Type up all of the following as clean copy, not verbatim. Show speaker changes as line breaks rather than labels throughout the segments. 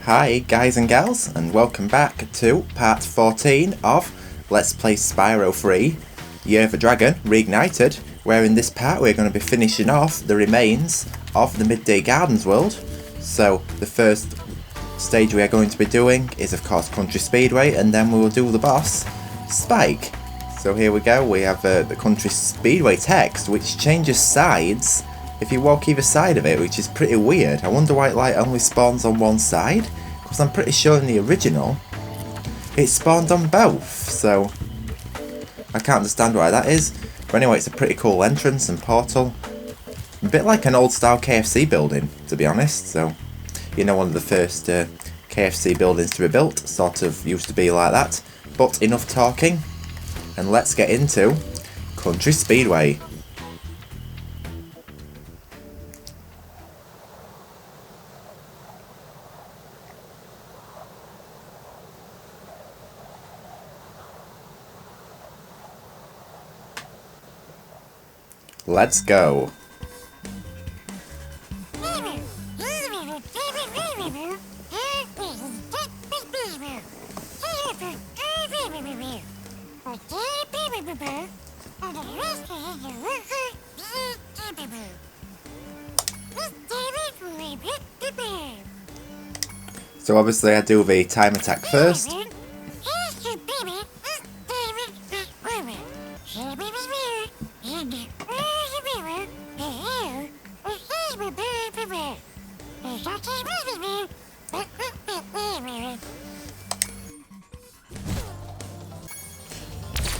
Hi guys and gals, and welcome back to part 14 of Let's Play Spyro 3 Year of a Dragon Reignited, where in this part we're going to be finishing off the remains of the Midday Gardens world. So the first stage we are going to be doing is of course Country Speedway, and then we will do the boss, Spike. So here we go, we have the Country Speedway text, which changes sides if you walk either side of it, which is pretty weird. I wonder why it like only spawns on one side, because I'm pretty sure in the original it spawned on both, so I can't understand why that is. But anyway, it's a pretty cool entrance and portal, a bit like an old style KFC building, to be honest. So you know, one of the first KFC buildings to be built sort of used to be like that. But enough talking, and let's get into Country Speedway. Let's go. So obviously I do the time attack first.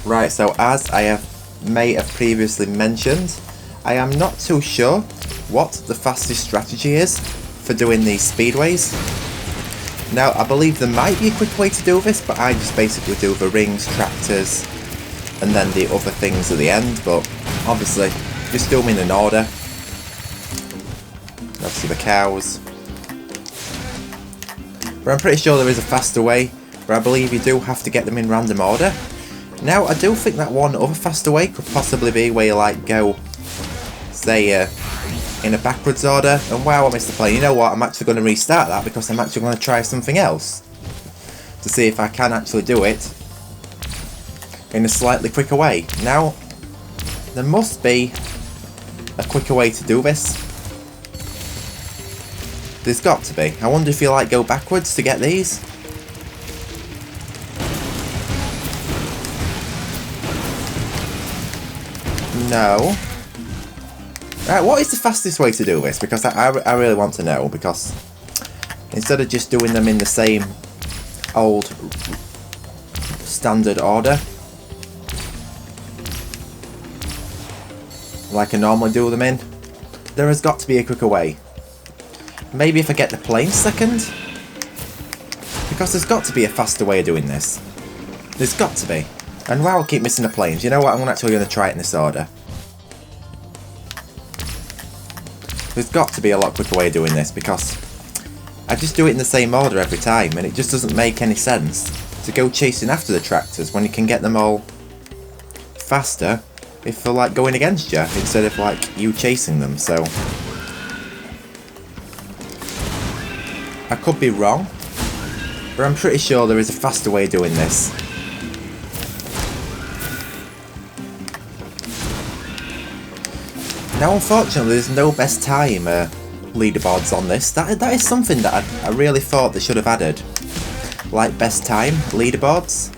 Right, so as I may have previously mentioned, I am not too sure what the fastest strategy is for doing these speedways. Now, I believe there might be a quick way to do this, but I just basically do the rings, tractors, and then the other things at the end, but obviously, just do them in an order. Obviously the cows. But I'm pretty sure there is a faster way, but I believe you do have to get them in random order. Now, I do think that one other faster way could possibly be where you like go, say, in a backwards order. And wow, I missed the plane. You know what, I'm actually going to restart that because I'm actually going to try something else to see if I can actually do it in a slightly quicker way. Now, there must be a quicker way to do this. There's got to be. I wonder if you like go backwards to get these. No. Right, what is the fastest way to do this? Because I really want to know, because instead of just doing them in the same old standard order like I normally do them in, there has got to be a quicker way. Maybe if I get the plane second? Because there's got to be a faster way of doing this. There's got to be. And wow, I keep missing the planes. You know what, I'm actually going to try it in this order. There's got to be a lot quicker way of doing this, because I just do it in the same order every time, and it just doesn't make any sense to go chasing after the tractors when you can get them all faster if they're like going against you instead of like you chasing them. So I could be wrong, but I'm pretty sure there is a faster way of doing this. Now, unfortunately, there's no best time leaderboards on this. That is something that I really thought they should have added. Like best time leaderboards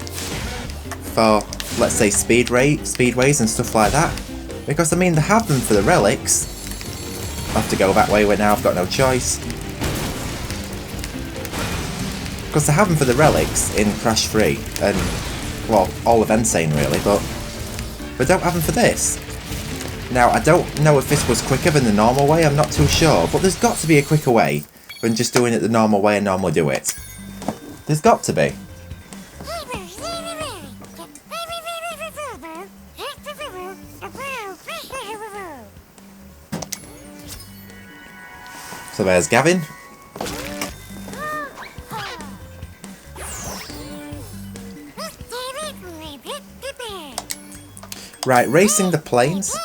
for, let's say, speedways and stuff like that. Because, I mean, they have them for the relics. I have to go that way now, I've got no choice. Because they have them for the relics in Crash 3 and, well, all of Insane really, but they don't have them for this. Now, I don't know if this was quicker than the normal way, I'm not too sure, but there's got to be a quicker way than just doing it the normal way I normally do it. There's got to be. So there's Gavin. Right, racing the planes.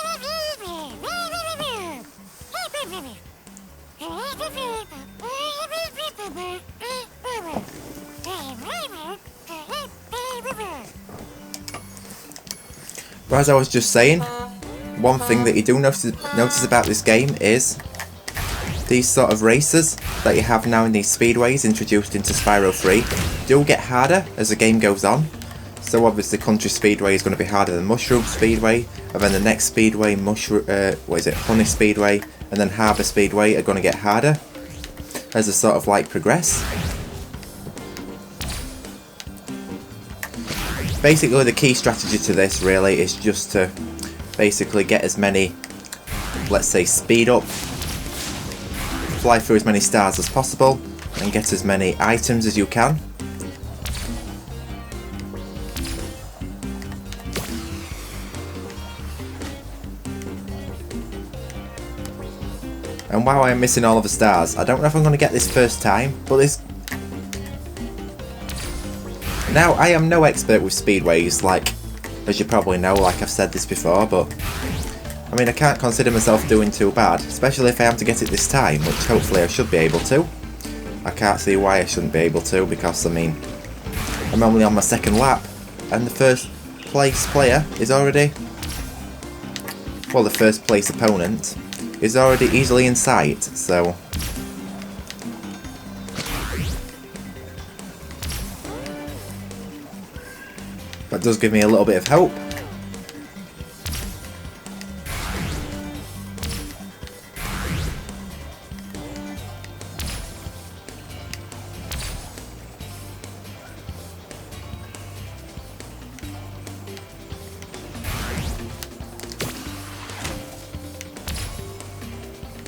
But as I was just saying, one thing that you do notice about this game is these sort of races that you have now in these speedways introduced into Spyro 3 do get harder as the game goes on. So obviously Country Speedway is going to be harder than Mushroom Speedway, and then the next Speedway, Honey Speedway, and then Harbour Speedway are going to get harder as they sort of like progress. Basically the key strategy to this really is just to basically get as many, let's say, speed up, fly through as many stars as possible, and get as many items as you can. And while I am missing all of the stars, I don't know if I'm going to get this first time, but this... Now, I am no expert with speedways, like, as you probably know, like I've said this before, but... I mean, I can't consider myself doing too bad, especially if I am to get it this time, which hopefully I should be able to. I can't see why I shouldn't be able to, because, I mean, I'm only on my second lap, and the first place player is already... Well, the first place opponent is already easily in sight, so... That does give me a little bit of hope.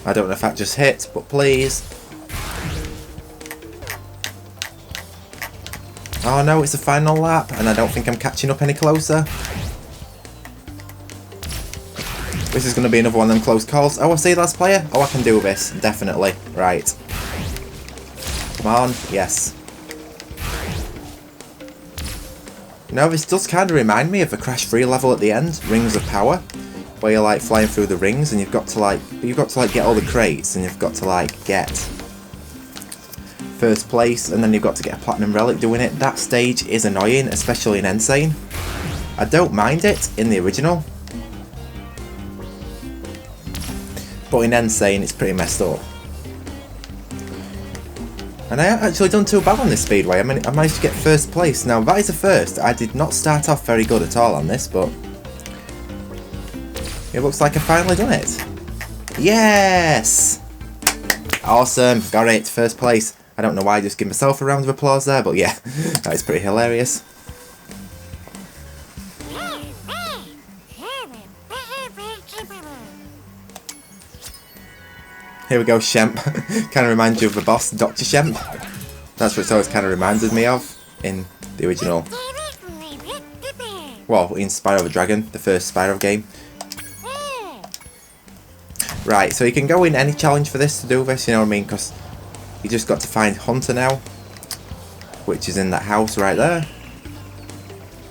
I don't know if that just hit, but please. Oh no, it's the final lap, and I don't think I'm catching up any closer. This is going to be another one of them close calls. Oh, I see, last player. Oh, I can do this, definitely. Right. Come on, yes. You know, this does kind of remind me of the Crash 3 level at the end, Rings of Power, where you're like flying through the rings, and you've got to like get all the crates, and you've got to like get first place, and then you've got to get a platinum relic doing it. That stage is annoying, especially in Insane. I don't mind it in the original, but in Insane it's pretty messed up. And I actually done too bad on this speedway. I mean, I managed to get first place. Now that is a first. I did not start off very good at all on this, but it looks like I finally done it. Yes! Awesome, got it, first place. I don't know why I just give myself a round of applause there, but yeah, that is pretty hilarious. Here we go, Shemp. Kind of reminds you of the boss, Dr. Shemp. That's what it's always kind of reminded me of in the original. Well, in Spyro the Dragon, the first Spyro game. Right, so you can go in any challenge for this to do this, you know what I mean? Because you just got to find Hunter now, which is in that house right there.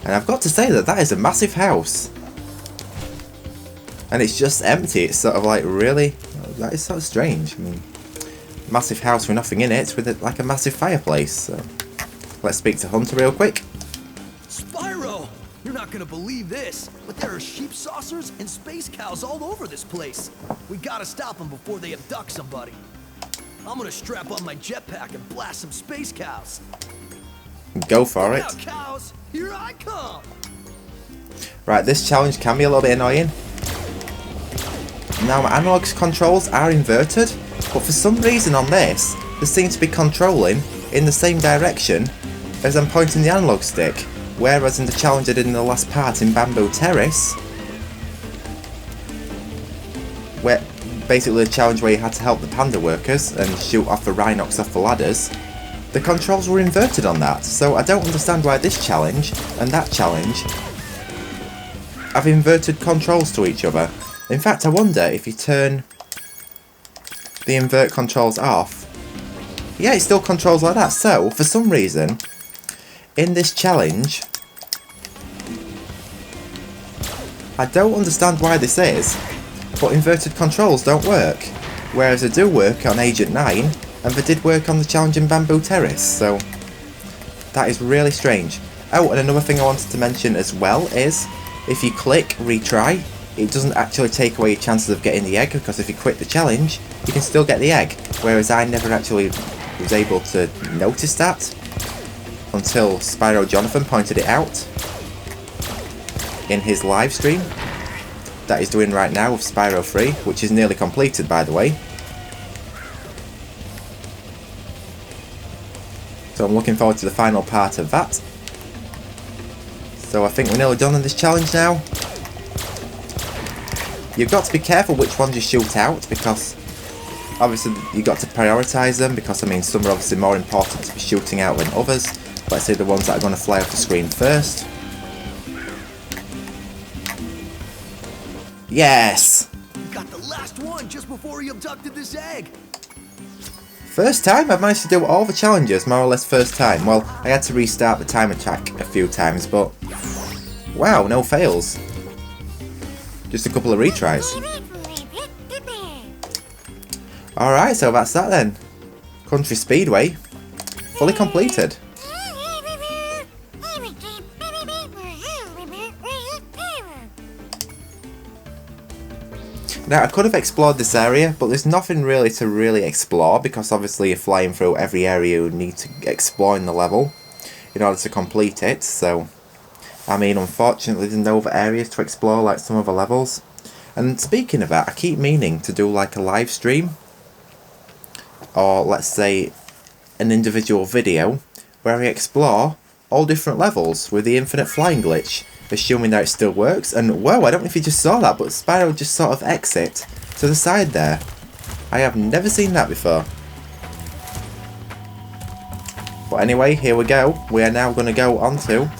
And I've got to say that that is a massive house. And it's just empty. It's sort of like, really? That is sort of strange. I mean, massive house with nothing in it, with like a massive fireplace. So let's speak to Hunter real quick.
Spyro! You're not gonna believe this, but there are sheep saucers and space cows all over this place. We gotta stop them before they abduct somebody. I'm gonna strap on my jetpack and blast some space cows.
Go for it.
Now, cows, here I come.
Right, this challenge can be a little bit annoying. Now, my analog controls are inverted, but for some reason on this, they seem to be controlling in the same direction as I'm pointing the analog stick, whereas in the challenge I did in the last part in Bamboo Terrace, where basically the challenge where you had to help the panda workers and shoot off the Rhinox off the ladders, the controls were inverted on that, so I don't understand why this challenge and that challenge have inverted controls to each other. In fact, I wonder if you turn the invert controls off. Yeah, it still controls like that. So, for some reason, in this challenge, I don't understand why this is, but inverted controls don't work. Whereas they do work on Agent 9, and they did work on the challenge in Bamboo Terrace, so that is really strange. Oh, and another thing I wanted to mention as well is, if you click retry, it doesn't actually take away your chances of getting the egg, because if you quit the challenge, you can still get the egg. Whereas I never actually was able to notice that until Spyro Jonathan pointed it out in his live stream that he's doing right now with Spyro 3, which is nearly completed, by the way. So I'm looking forward to the final part of that. So I think we're nearly done in this challenge now. You've got to be careful which ones you shoot out, because obviously you've got to prioritise them, because I mean some are obviously more important to be shooting out than others. Let's say the ones that are going to fly off the screen first. Yes!
You got the last one just before he abducted this egg.
First time I've managed to do all the challenges, more or less first time. Well, I had to restart the timer track a few times, but wow, no fails. Just a couple of retries. Alright, so that's that then. Country Speedway, fully completed. Now, I could have explored this area, but there's nothing really to really explore, because obviously you're flying through every area you need to explore in the level in order to complete it, so I mean, unfortunately there's no other areas to explore like some other levels. And speaking of that, I keep meaning to do like a live stream, or let's say an individual video, where I explore all different levels with the infinite flying glitch. Assuming that it still works, and whoa, I don't know if you just saw that, but Spyro just sort of exit to the side there. I have never seen that before. But anyway, here we go. We are now going to go on to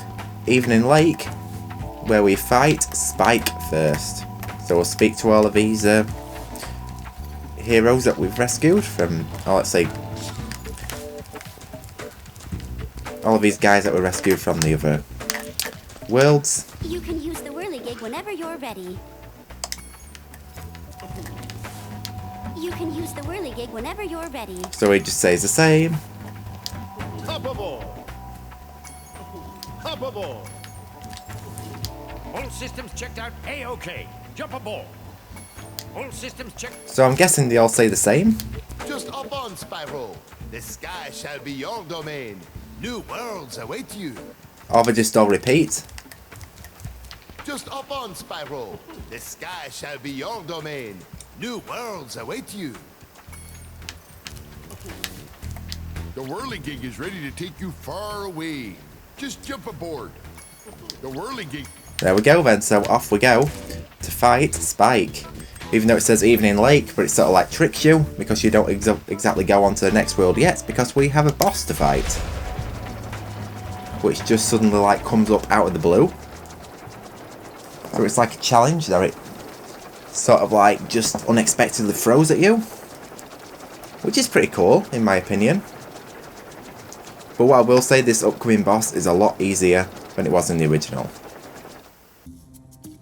Evening Lake, where we fight Spike first. So we'll speak to all of these heroes that we've rescued from, or let's say, all of these guys that were rescued from the other worlds.
You can use the whirligig whenever you're ready. You can use the whirligig whenever you're ready.
So he just says the same.
Hoppable! Hoppable! All systems checked out A-OK. Jump aboard. All systems checked.
So I'm guessing they all say the same.
Just up on, Spyro. The sky shall be your domain. New worlds await you.
Or they just all repeat.
Just up on, Spyro. The sky shall be your domain. New worlds await you.
The whirligig is ready to take you far away. Just jump aboard. The whirligig.
There we go then, so off we go to fight Spike. Even though it says Evening Lake, but it sort of like tricks you, because you don't exactly go on to the next world yet, because we have a boss to fight. Which just suddenly like comes up out of the blue. So it's like a challenge that it sort of like just unexpectedly throws at you. Which is pretty cool, in my opinion. But what I will say, this upcoming boss is a lot easier than it was in the original.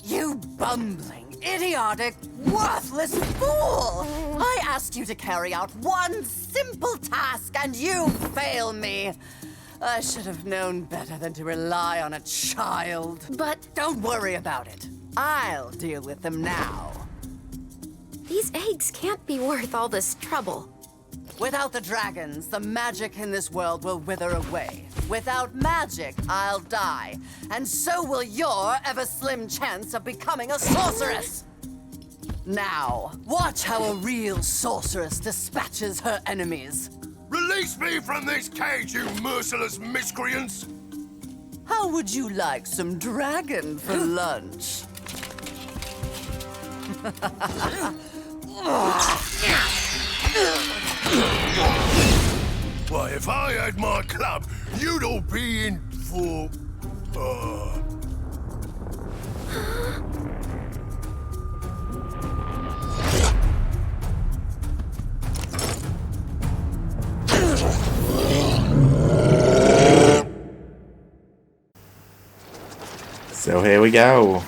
You bumbling, idiotic, worthless fool! I asked you to carry out one simple task and you fail me. I should have known better than to rely on a child.
But
Don't worry about it. I'll deal with them now.
these eggs can't be worth all this trouble.
Without the dragons, the magic in this world will wither away. Without magic, I'll die. And so will your ever-slim chance of becoming a sorceress. Now, watch how a real sorceress dispatches her enemies.
Release me from this cage, you merciless miscreants!
How would you like some dragon for lunch?
Why, if I had my club, you'd all be in for...
So here we go.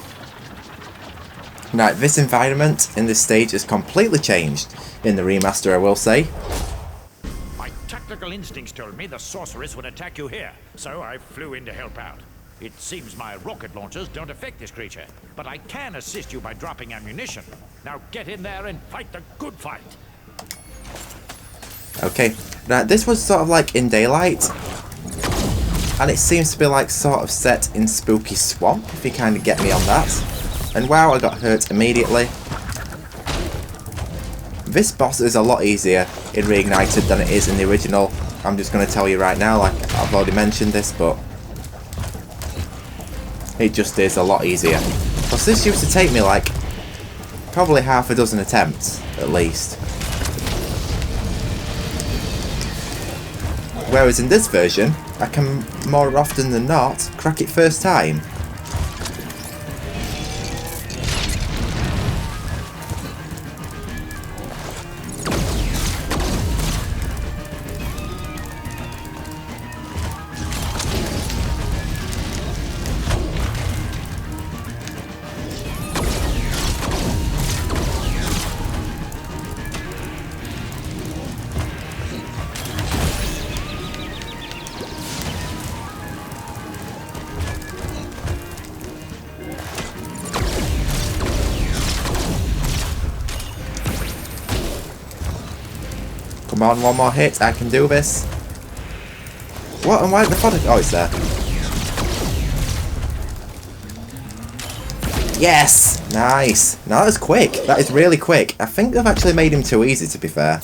Now, this environment in this stage is completely changed in the remaster, I will say.
My tactical instincts told me the sorceress would attack you here, so I flew in to help out. It seems my rocket launchers don't affect this creature, but I can assist you by dropping ammunition. Now get in there and fight the good fight.
Okay, now this was sort of like in daylight, and it seems to be like sort of set in Spooky Swamp, if you kind of get me on that. And wow, I got hurt immediately. This boss is a lot easier in Reignited than it is in the original. I'm just going to tell you right now, like I've already mentioned this, but it just is a lot easier. Plus this used to take me like probably half a dozen attempts at least. Whereas in this version, I can more often than not crack it first time. Come on, one more hit, I can do this. What? And why the fodder? Oh, it's there. Yes! Nice! No, that was quick. That is really quick. I think they've actually made him too easy, to be fair.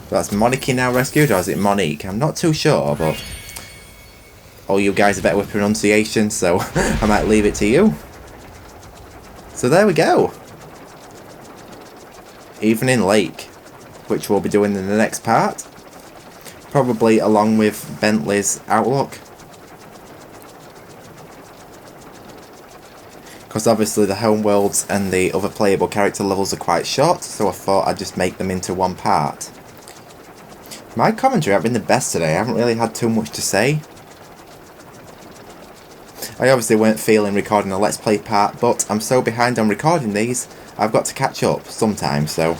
That's Monique now rescued, or is it Monique? I'm not too sure, but all you guys are better with pronunciation, so I might leave it to you. So there we go. Evening Lake, which we'll be doing in the next part. Probably along with Bentley's Outlook. Because obviously the homeworlds and the other playable character levels are quite short, so I thought I'd just make them into one part. My commentary hasn't been the best today. I haven't really had too much to say. I obviously weren't feeling recording a Let's Play part, but I'm so behind on recording these, I've got to catch up sometimes, so.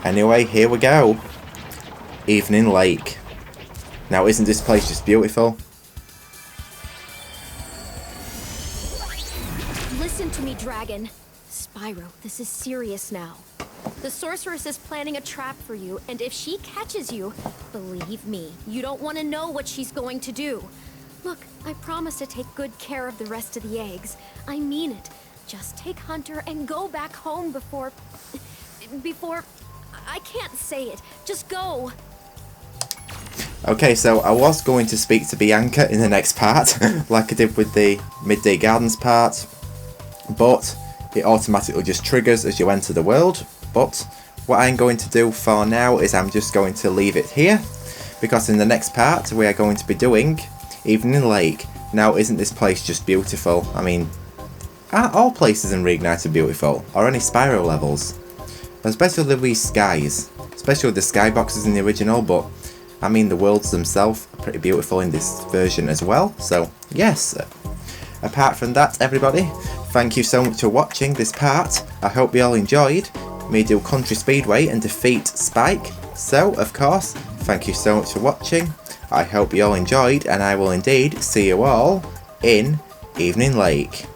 Anyway, here we go. Evening Lake. Now, isn't this place just beautiful?
Listen to me, Dragon. Spyro, this is serious now. The sorceress is planning a trap for you, and if she catches you, believe me, you don't want to know what she's going to do. Look, I promise to take good care of the rest of the eggs. I mean it. Just take Hunter and go back home before... I can't say it. Just go.
Okay, so I was going to speak to Bianca in the next part, like I did with the Midday Gardens part, but it automatically just triggers as you enter the world. But what I'm going to do for now is I'm just going to leave it here, because in the next part we are going to be doing Evening Lake. Now, isn't this place just beautiful? I mean, are all places in Reignited beautiful, or any Spyro levels? Especially these skies, especially the skyboxes in the original, but I mean the worlds themselves are pretty beautiful in this version as well, so yes. Apart from that, everybody, thank you so much for watching this part. I hope you all enjoyed me do Country Speedway and defeat Spike. So, of course, thank you so much for watching. I hope you all enjoyed, and I will indeed see you all in Evening Lake.